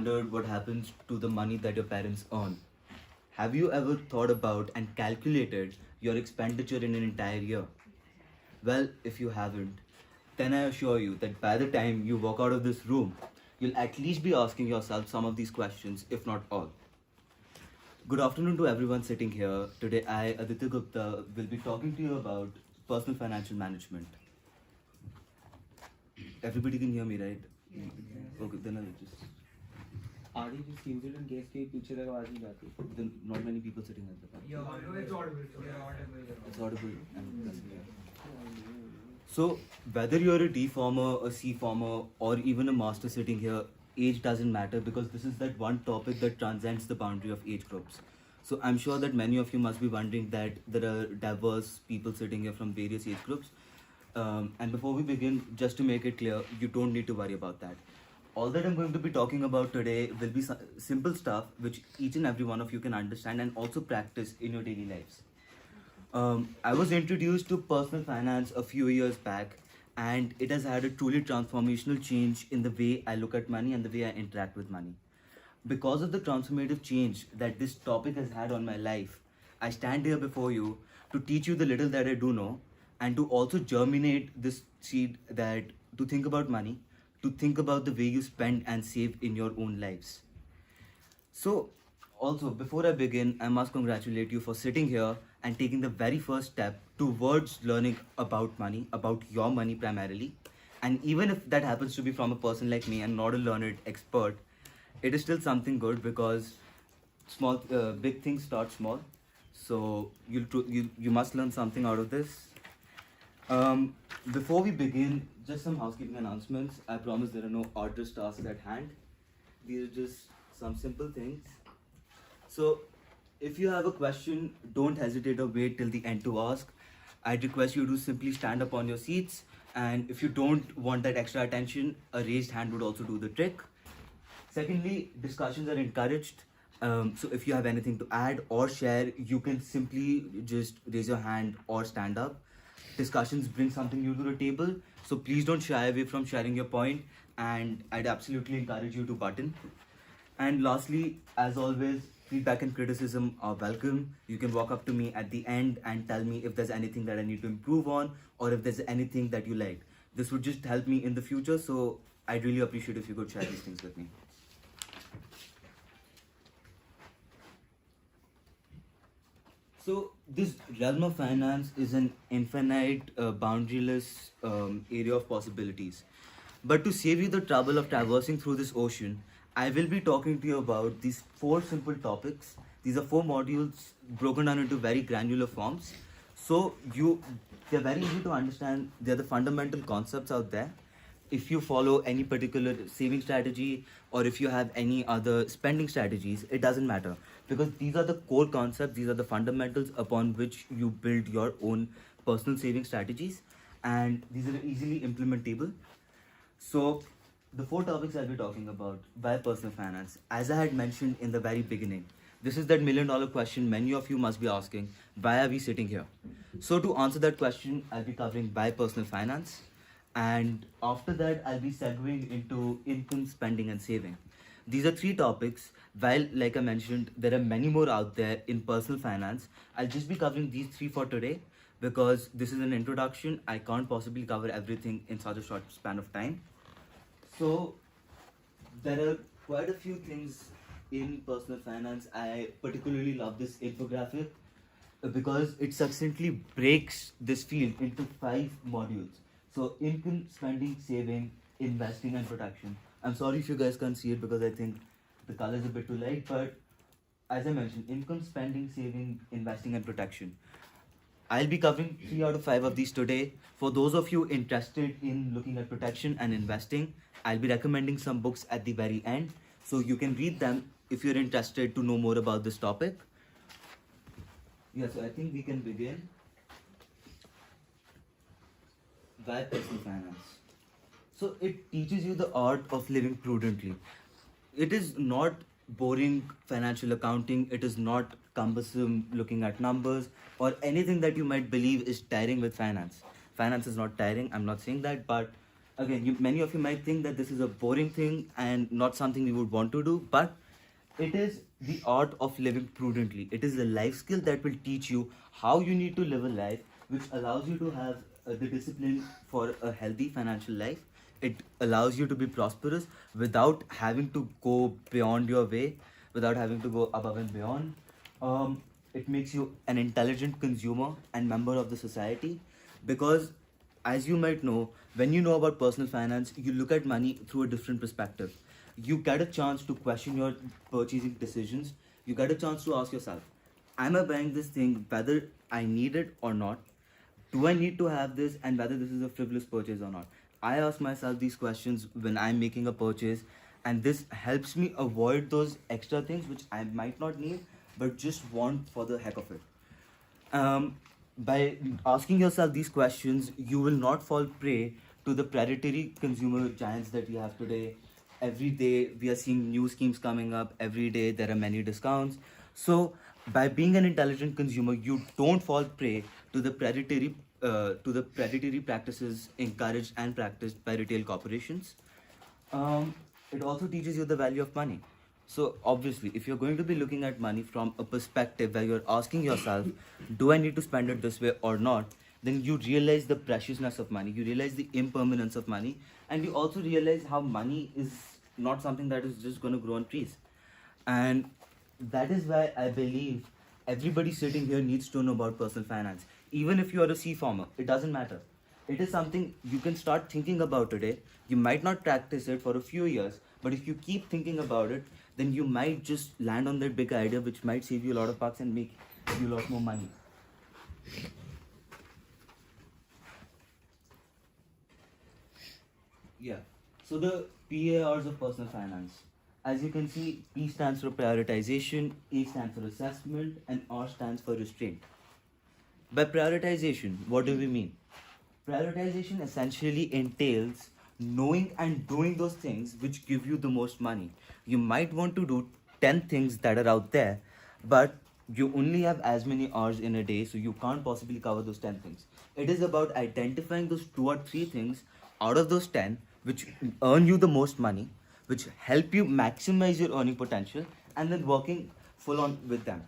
wondered what happens to the money that your parents earn? Have you ever thought about and calculated your expenditure in an entire year? Well, if you haven't, then I assure you that by the time you walk out of this room, you'll at least be asking yourself some of these questions, if not all. Good afternoon to everyone sitting here. Today, I, Aditya Gupta, will be talking to you about personal financial management. Everybody can hear me, right? Okay, then I'll just. आगे जो seems and gas के पीछे तक आवाज नहीं जाती. Then not many people sitting at the back. It's audible. It's audible and that's clear. So, whether you're a D former, a C former, or even a master sitting here, age doesn't matter because this is that one topic that transcends the boundary of age groups. So, I'm sure that many of you must be wondering that there are diverse people sitting here from various age groups. And before we begin, just to make it clear, you don't need to worry about that. All that I'm going to be talking about today will be simple stuff which each and every one of you can understand and also practice in your daily lives. I was introduced to personal finance a few years back, and it has had a truly transformational change in the way I look at money and the way I interact with money. Because of the transformative change that this topic has had on my life, I stand here before you to teach you the little that I do know and to also germinate this seed that to think about money, to think about the way you spend and save in your own lives. So, also, before I begin, I must congratulate you for sitting here and taking the very first step towards learning about money, about your money primarily. And even if that happens to be from a person like me and not a learned expert, it is still something good because big things start small. So you must learn something out of this. Before we begin, just some housekeeping announcements. I promise there are no arduous tasks at hand. These are just some simple things. So, if you have a question, don't hesitate or wait till the end to ask. I'd request you to simply stand up on your seats, and if you don't want that extra attention, a raised hand would also do the trick. Secondly, discussions are encouraged. So if you have anything to add or share, you can simply just raise your hand or stand up. Discussions bring something new to the table, so please don't shy away from sharing your point, and I'd absolutely encourage you to button. And lastly, as always, feedback and criticism are welcome. You can walk up to me at the end and tell me if there's anything that I need to improve on or if there's anything that you like. This would just help me in the future, so I'd really appreciate if you could share these things with me. So this realm of finance is an infinite, boundaryless area of possibilities. But to save you the trouble of traversing through this ocean, I will be talking to you about these 4 simple topics. These are 4 modules broken down into very granular forms. So they're very easy to understand. They're the fundamental concepts out there. If you follow any particular saving strategy or if you have any other spending strategies, it doesn't matter because these are the core concepts, these are the fundamentals upon which you build your own personal saving strategies, and these are easily implementable. So, the 4 topics I'll be talking about by personal finance, as I had mentioned in the very beginning, this is that $1 million question many of you must be asking, why are we sitting here? So to answer that question, I'll be covering by personal finance, and after that I'll be segueing into income, spending and saving. These are 3 topics. While like I mentioned, there are many more out there in personal finance, I'll just be covering these 3 for today because this is an introduction. I can't possibly cover everything in such a short span of time. So there are quite a few things in personal finance. I particularly love this infographic because it succinctly breaks this field into 5 modules. So income, spending, saving, investing and protection. I'm sorry if you guys can't see it because I think the color is a bit too light, but as I mentioned, income, spending, saving, investing and protection. I'll be covering 3 out of 5 of these today. For those of you interested in looking at protection and investing, I'll be recommending some books at the very end, so you can read them if you're interested to know more about this topic. Yeah, so I think we can begin. Why personal finance? So it teaches you the art of living prudently. It is not boring financial accounting, it is not cumbersome looking at numbers or anything that you might believe is tiring with finance. Finance is not tiring, I'm not saying that, but Again, many of you might think that this is a boring thing and not something we would want to do, but it is the art of living prudently. It is a life skill that will teach you how you need to live a life which allows you to have the discipline for a healthy financial life. It allows you to be prosperous without having to go beyond your way, without having to go above and beyond. It makes you an intelligent consumer and member of the society because, as you might know, when you know about personal finance, you look at money through a different perspective. You get a chance to question your purchasing decisions. You get a chance to ask yourself, am I buying this thing whether I need it or not? Do I need to have this, and whether this is a frivolous purchase or not? I ask myself these questions when I'm making a purchase, and this helps me avoid those extra things which I might not need but just want for the heck of it. By asking yourself these questions, you will not fall prey to the predatory consumer giants that we have today. Every day we are seeing new schemes coming up. Every day there are many discounts. So by being an intelligent consumer, you don't fall prey to the predatory practices encouraged and practiced by retail corporations. It also teaches you the value of money. So obviously, if you're going to be looking at money from a perspective where you're asking yourself, do I need to spend it this way or not? Then you realize the preciousness of money, you realize the impermanence of money, and you also realize how money is not something that is just going to grow on trees. And that is why I believe everybody sitting here needs to know about personal finance. Even if you are a sea farmer, it doesn't matter. It is something you can start thinking about today. You might not practice it for a few years, but if you keep thinking about it, then you might just land on that big idea which might save you a lot of bucks and make you a lot more money. Yeah. So the PARs of personal finance. As you can see, P stands for prioritization, A stands for assessment, and R stands for restraint. By prioritization, what do we mean? Prioritization essentially entails knowing and doing those things which give you the most money. You might want to do 10 things that are out there, but you only have as many hours in a day, so you can't possibly cover those 10 things. It is about identifying those 2 or 3 things out of those 10 which earn you the most money, which help you maximize your earning potential, and then working full on with them.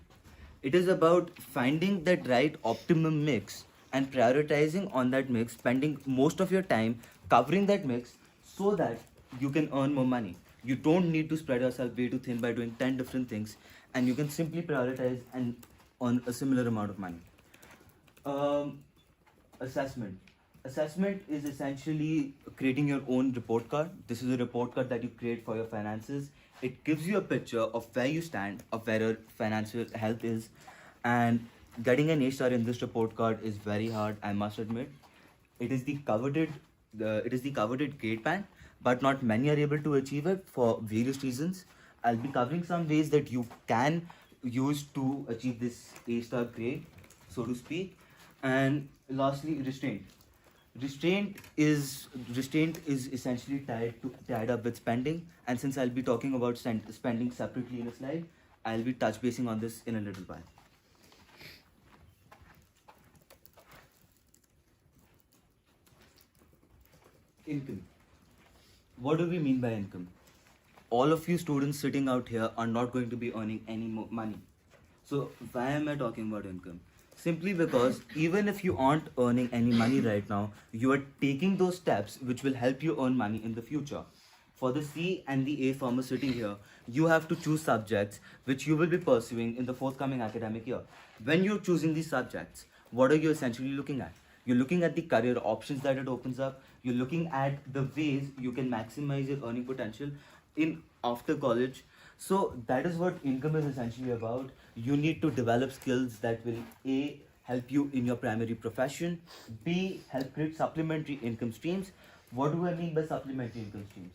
It is about finding that right optimum mix and prioritizing on that mix, spending most of your time covering that mix so that you can earn more money. You don't need to spread yourself way too thin by doing 10 different things, and you can simply prioritize and earn a similar amount of money. Assessment. Assessment is essentially creating your own report card. This is a report card that you create for your finances. It gives you a picture of where you stand, of where your financial health is, and getting an A-star in this report card is very hard, I must admit. It is the coveted grade band, but not many are able to achieve it for various reasons. I'll be covering some ways that you can use to achieve this A-star grade, so to speak. And lastly, restraint. Restraint is essentially tied up with spending, and since I'll be talking about spending separately in a slide, I'll be touch basing on this in a little while. Income. What do we mean by income? All of you students sitting out here are not going to be earning any more money. So why am I talking about income? Simply because even if you aren't earning any money right now, you are taking those steps which will help you earn money in the future. For the C and the A farmers sitting here, you have to choose subjects which you will be pursuing in the forthcoming academic year. When you're choosing these subjects, what are you essentially looking at? You're looking at the career options that it opens up. You're looking at the ways you can maximize your earning potential in after college. So that is what income is essentially about. You need to develop skills that will A, help you in your primary profession, B, help create supplementary income streams. What do I mean by supplementary income streams?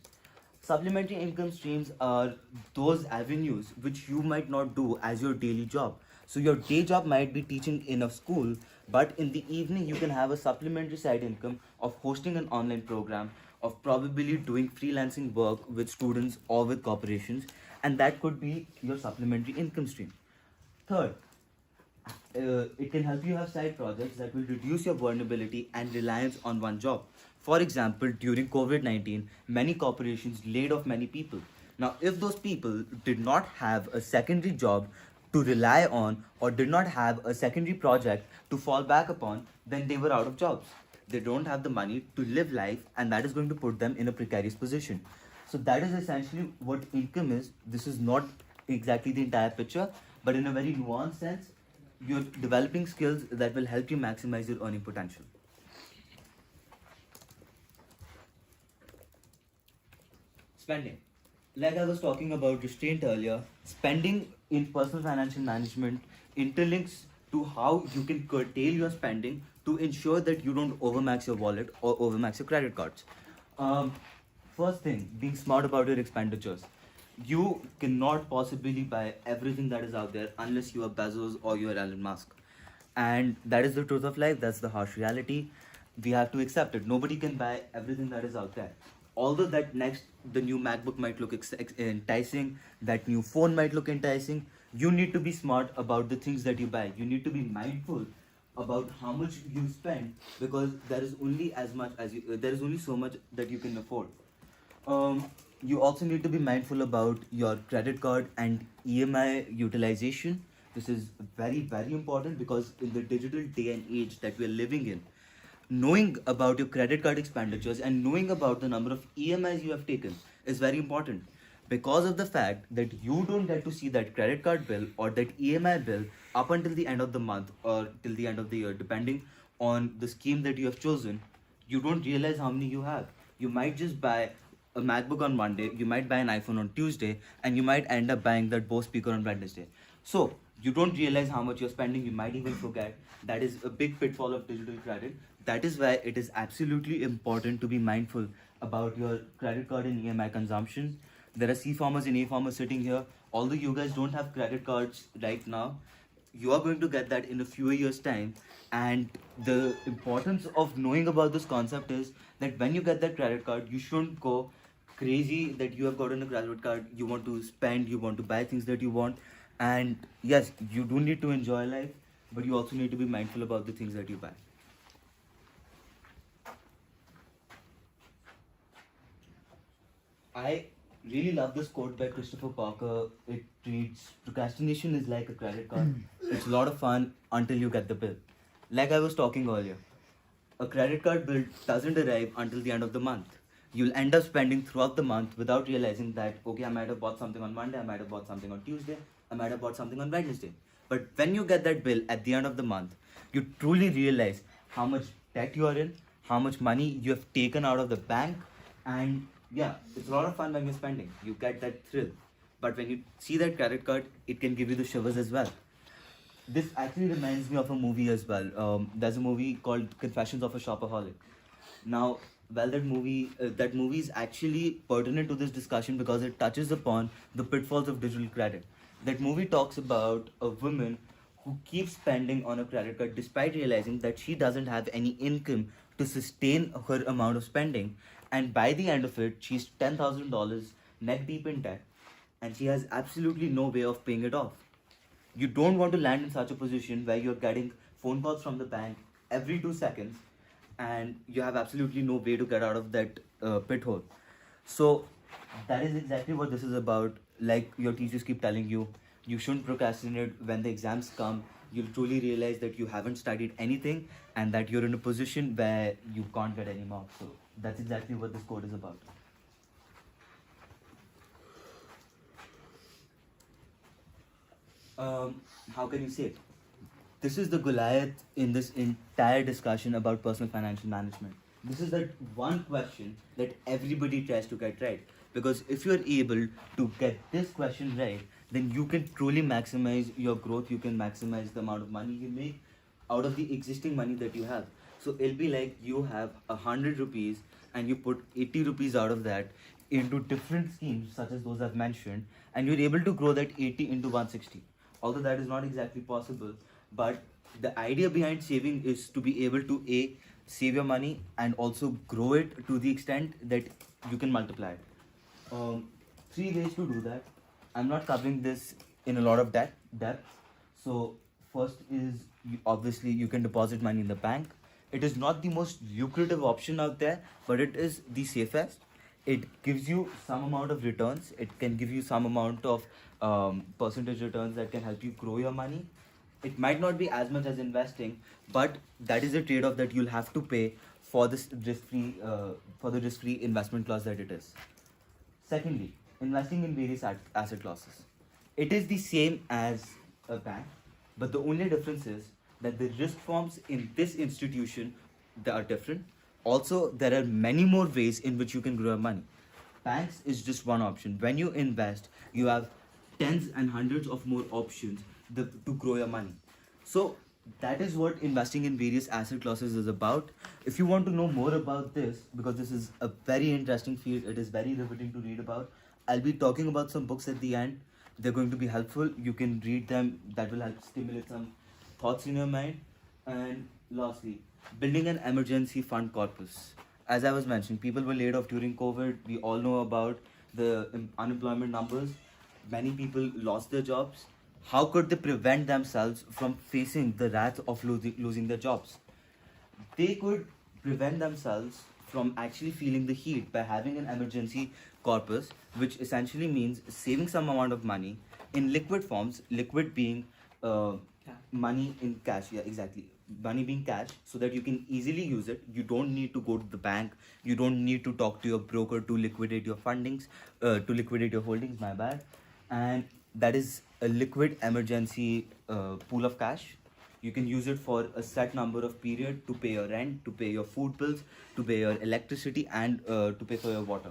Supplementary income streams are those avenues which you might not do as your daily job. So your day job might be teaching in a school, but in the evening you can have a supplementary side income of hosting an online program, of probably doing freelancing work with students or with corporations, and that could be your supplementary income stream. Third, It can help you have side projects that will reduce your vulnerability and reliance on one job. For example, during COVID 19, many corporations laid off many people. Now, if those people did not have a secondary job to rely on or did not have a secondary project to fall back upon, then they were out of jobs. They don't have the money to live life, and that is going to put them in a precarious position. So, that is essentially what income is. This is not exactly the entire picture, but in a very nuanced sense, you're developing skills that will help you maximize your earning potential. Spending. Like I was talking about restraint earlier, spending in personal financial management interlinks to how you can curtail your spending to ensure that you don't overmax your wallet or overmax your credit cards. Um, First thing, being smart about your expenditures. You cannot possibly buy everything that is out there unless you are Bezos or you are Elon Musk. And that is the truth of life, that's the harsh reality. We have to accept it. Nobody can buy everything that is out there. Although that next, the new MacBook might look enticing, that new phone might look enticing, you need to be smart about the things that you buy. You need to be mindful about how much you spend because there is only as much as there is only so much that you can afford. You also need to be mindful about your credit card and EMI utilization. This is very, very important because in the digital day and age that we are living in, knowing about your credit card expenditures and knowing about the number of EMIs you have taken is very important because of the fact that you don't get to see that credit card bill or that EMI bill up until the end of the month or till the end of the year, depending on the scheme that you have chosen. You don't realize how many you have. You might just buy a MacBook on Monday, you might buy an iPhone on Tuesday, and you might end up buying that Bose speaker on Wednesday. So you don't realize how much you're spending, you might even forget. That is a big pitfall of digital credit. That is why it is absolutely important to be mindful about your credit card and EMI consumption. There are C farmers and A farmers sitting here. Although you guys don't have credit cards right now, you are going to get that in a few years' time. And the importance of knowing about this concept is that when you get that credit card, you shouldn't go crazy that you have gotten a credit card, you want to spend, you want to buy things that you want. And yes, you do need to enjoy life, but you also need to be mindful about the things that you buy. I really love this quote by Christopher Parker. It reads, procrastination is like a credit card. It's a lot of fun until you get the bill. Like I was talking earlier, a credit card bill doesn't arrive until the end of the month. You'll end up spending throughout the month without realizing that, okay, I might have bought something on Monday, I might have bought something on Tuesday, I might have bought something on Wednesday. But when you get that bill at the end of the month, you truly realize how much debt you are in, how much money you have taken out of the bank, and yeah, it's a lot of fun when you're spending. You get that thrill. But when you see that credit card, it can give you the shivers as well. This actually reminds me of a movie as well. There's a movie called Confessions of a Shopaholic. Now, well, that movie is actually pertinent to this discussion because it touches upon the pitfalls of digital credit. That movie talks about a woman who keeps spending on a credit card despite realizing that she doesn't have any income to sustain her amount of spending. And by the end of it, she's $10,000 neck deep in debt and she has absolutely no way of paying it off. You don't want to land in such a position where you're getting phone calls from the bank every 2 seconds and you have absolutely no way to get out of that pit hole. So that is exactly what this is about. Like your teachers keep telling you, you shouldn't procrastinate. When the exams come, you'll truly realize that you haven't studied anything and that you're in a position where you can't get any marks. So that's exactly what this code is about. How can you say it? This is the Goliath in this entire discussion about personal financial management. This is that one question that everybody tries to get right. Because if you're able to get this question right, then you can truly maximize your growth, you can maximize the amount of money you make out of the existing money that you have. So it'll be like you have 100 rupees and you put 80 rupees out of that into different schemes such as those I've mentioned, and you're able to grow that 80 into 160. Although that is not exactly possible, but the idea behind saving is to be able to save your money and also grow it to the extent that you can multiply it. 3 ways to do that. I'm not covering this in a lot of depth. So first is obviously you can deposit money in the bank. It is not the most lucrative option out there, but it is the safest. It gives you some amount of returns. It can give you some amount of percentage returns that can help you grow your money. It might not be as much as investing, but that is a trade-off that you'll have to pay for this risk-free for the risk-free investment class that it is. Secondly, investing in various asset classes. It is the same as a bank, but the only difference is that the risk forms in this institution they are different. Also, there are many more ways in which you can grow your money. Banks is just one option. When you invest, you have tens and hundreds of more options to grow your money. So that is what investing in various asset classes is about. If you want to know more about this, because this is a very interesting field, it is very riveting to read about. I'll be talking about some books at the end. They're going to be helpful. You can read them. That will help stimulate some thoughts in your mind. And lastly, building an emergency fund corpus. As I was mentioning, people were laid off during COVID. We all know about the unemployment numbers. Many people lost their jobs. How could they prevent themselves from facing the wrath of losing their jobs? They could prevent themselves from actually feeling the heat by having an emergency corpus, which essentially means saving some amount of money in liquid forms, liquid being money in cash. Yeah, exactly. Money being cash, so that you can easily use it. You don't need to go to the bank. You don't need to talk to your broker to liquidate your fundings, to liquidate your holdings. My bad. And that is a liquid emergency pool of cash. You can use it for a set number of period to pay your rent, to pay your food bills, to pay your electricity, and to pay for your water.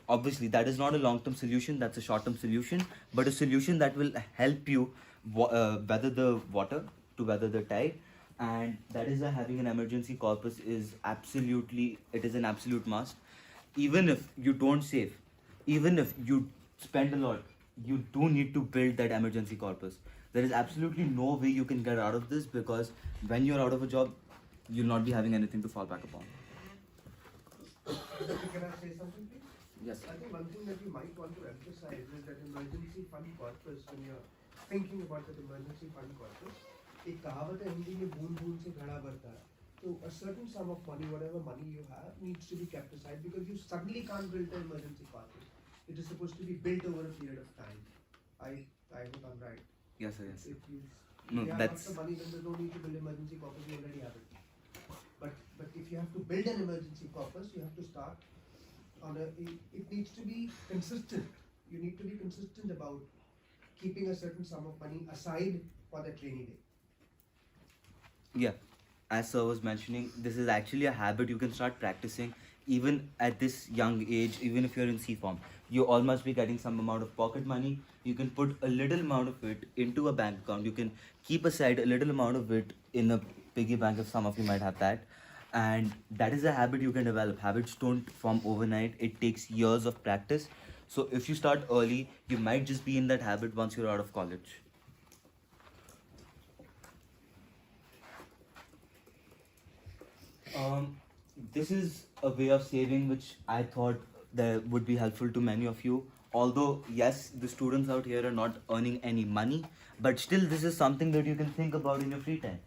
Obviously, that is not a long-term solution. That's a short-term solution, but a solution that will help you weather the water, to weather the tide. And that is why having an emergency corpus is absolutely, it is an absolute must. Even if you don't save, even if you spend a lot, you do need to build that emergency corpus. There is absolutely no way you can get out of this, because when you're out of a job, you'll not be having anything to fall back upon. Can I say something, please? Yes. I think one thing that you might want to emphasize is that emergency fund corpus, when you're thinking about that emergency fund corpus, एक कहावत है हिंदी में बूंद बूंद से घड़ा भरता है. So a certain sum of money, whatever money you have, needs to be kept aside, because you suddenly can't build an emergency corpus. It is supposed to be built over a period of time. I hope I'm right. Yes, sir, yes. If you No, have that's- lots of money, then there's no need to build emergency corpus. You already have it. But if you have to build an emergency corpus, you have to start on a. It needs to be consistent. You need to be consistent about keeping a certain sum of money aside for that rainy day. Yeah, as sir was mentioning, this is actually a habit you can start practicing even at this young age. Even if you're in C form, you all must be getting some amount of pocket money. You can put a little amount of it into a bank account. You can keep aside a little amount of it in a piggy bank, if some of you might have that. And that is a habit you can develop. Habits don't form overnight. It takes years of practice. So if you start early, you might just be in that habit once you're out of college. This is a way of saving which I thought that would be helpful to many of you. Although, yes, the students out here are not earning any money, but still this is something that you can think about in your free time.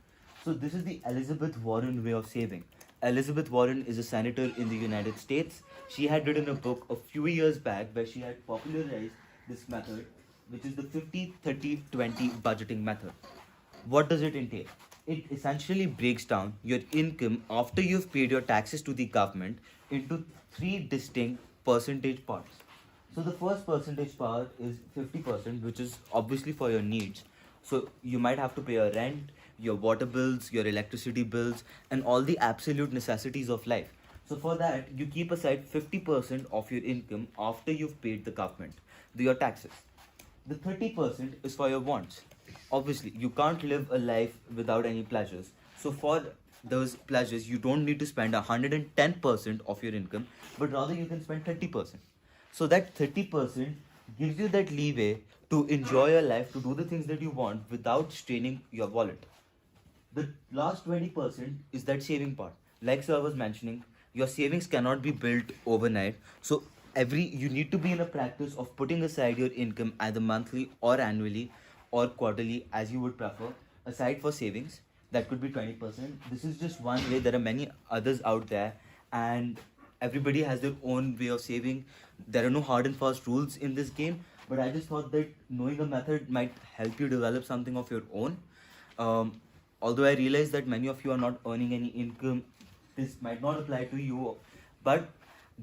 So this is the Elizabeth Warren way of saving. Elizabeth Warren is a senator in the United States. She had written a book a few years back where she had popularized this method, which is the 50-30-20 budgeting method. What does it entail? It essentially breaks down your income after you've paid your taxes to the government into three distinct percentage parts. So the first percentage part is 50%, which is obviously for your needs. So you might have to pay your rent, your water bills, your electricity bills, and all the absolute necessities of life. So for that, you keep aside 50% of your income after you've paid the government, your taxes. The 30% is for your wants. Obviously, you can't live a life without any pleasures. So for those pleasures, you don't need to spend 110% of your income, but rather you can spend 30%. So that 30% gives you that leeway to enjoy your life, to do the things that you want without straining your wallet. The last 20% is that saving part. Like sir was mentioning, your savings cannot be built overnight. So you need to be in a practice of putting aside your income either monthly or annually or quarterly, as you would prefer. Aside for savings, that could be 20%. This is just one way. There are many others out there, and everybody has their own way of saving. There are no hard and fast rules in this game, but I just thought that knowing a method might help you develop something of your own. Although I realize that many of you are not earning any income, this might not apply to you. But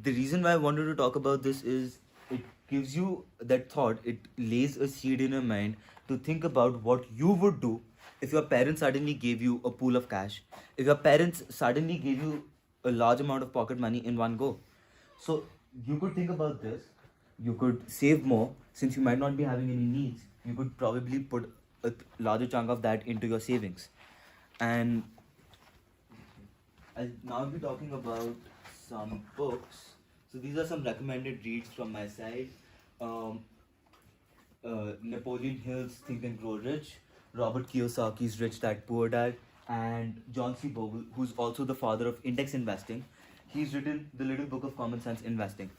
the reason why I wanted to talk about this is it gives you that thought, it lays a seed in your mind to think about what you would do if your parents suddenly gave you a pool of cash, if your parents suddenly gave you a large amount of pocket money in one go. So you could think about this. You could save more since you might not be having any needs. You could probably put a larger chunk of that into your savings. And I'll now be talking about some books. So these are some recommended reads from my side. Um, Napoleon Hill's Think and Grow Rich, Robert Kiyosaki's Rich Dad Poor Dad, and John C. Bogle, who's also the father of index investing. He's written The Little Book of Common Sense Investing.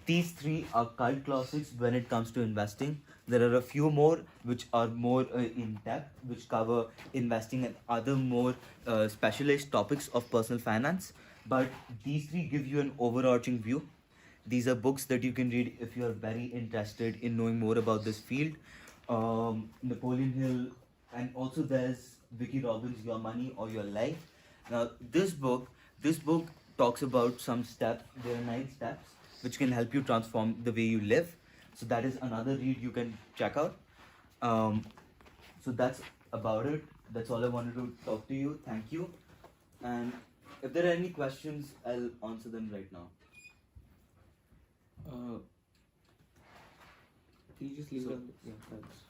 These three are cult classics when it comes to investing. There are a few more which are more in depth, which cover investing and other more specialized topics of personal finance. But these three give you an overarching view. These are books that you can read if you are very interested in knowing more about this field. Napoleon Hill, and also there's Vicky Robbins' Your Money or Your Life. Now, this book talks about some steps. There are 9 steps which can help you transform the way you live. So that is another read you can check out. So that's about it. That's all I wanted to talk to you. Thank you. And if there are any questions, I'll answer them right now. Can you just leave So- it on? Yeah, thanks.